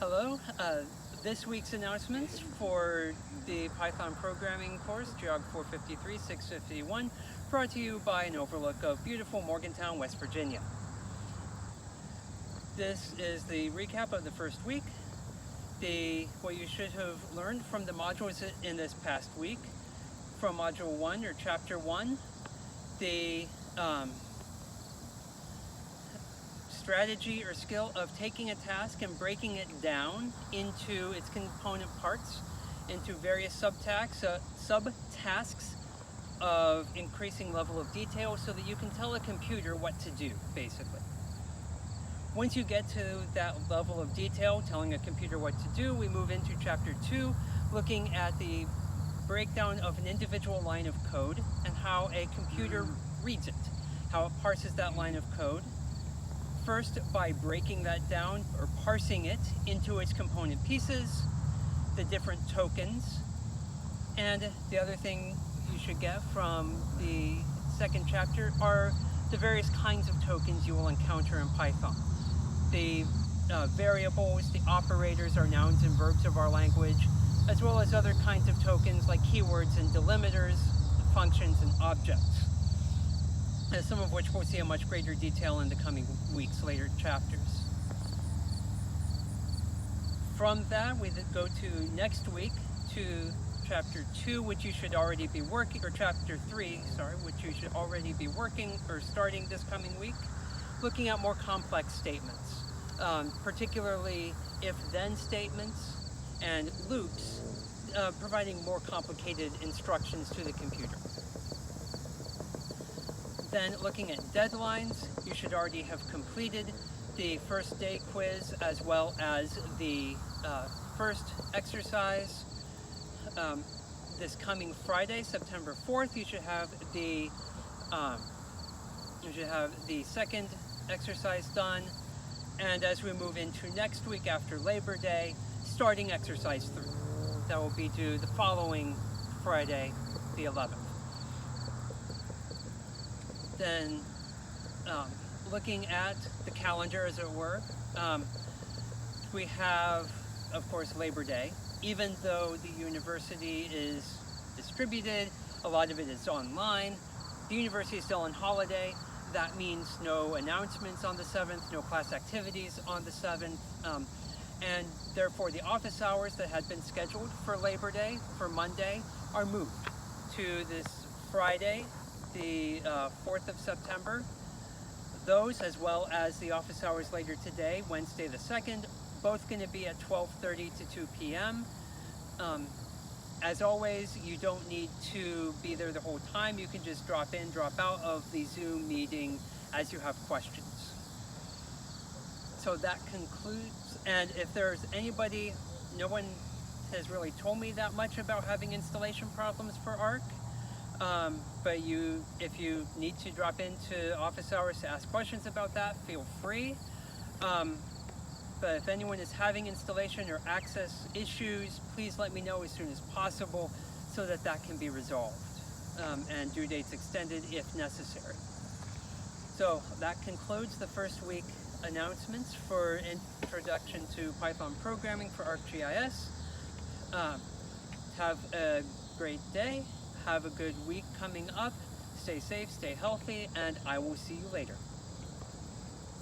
Hello. This week's announcements for the Python programming course, Geog 453, 651, brought to you by an overlook of beautiful Morgantown, West Virginia. This is the recap of the first week, what you should have learned from the modules in this past week. From Module 1 or Chapter 1, the strategy or skill of taking a task and breaking it down into its component parts, into various subtasks of increasing level of detail so that you can tell a computer what to do, basically. Once you get to that level of detail, telling a computer what to do, we move into Chapter 2, looking at the breakdown of an individual line of code and how a computer reads it, how it parses that line of code. First, by breaking that down or parsing it into its component pieces, the different tokens, and the other thing you should get from the second chapter are the various kinds of tokens you will encounter in Python. The variables, the operators are nouns and verbs of our language, as well as other kinds of tokens like keywords and delimiters, functions and objects. Some of which we'll see in much greater detail in the coming weeks, later chapters. From that, we go to next week to Chapter 2, which you should already be working, or Chapter 3, sorry, which you should already be working or starting this coming week, looking at more complex statements, particularly if-then statements and loops, providing more complicated instructions to the computer. Then looking at deadlines, you should already have completed the first day quiz as well as the first exercise. This coming Friday, September 4th, you should have the second exercise done. And as we move into next week after Labor Day, starting exercise 3. That will be due the following Friday, the 11th. Then looking at the calendar, as it were, we have, of course, Labor Day. Even though the university is distributed, a lot of it is online, the university is still on holiday. That means no announcements on the 7th, no class activities on the 7th, and therefore the office hours that had been scheduled for Labor Day, for Monday, are moved to this Friday, the 4th of September. Those, as well as the office hours later today, Wednesday the 2nd, both going to be at 12:30 to 2 p.m. As always, you don't need to be there the whole time. You can just drop in, drop out of the Zoom meeting as you have questions. So that concludes, and if there's anybody, no one has really told me that much about having installation problems for Arc. But if you need to drop into office hours to ask questions about that, feel free. But if anyone is having installation or access issues, please let me know as soon as possible so that that can be resolved and due dates extended if necessary. So that concludes the first week announcements for Introduction to Python Programming for ArcGIS. Have a great day. Have a good week coming up. Stay safe, stay healthy, and I will see you later.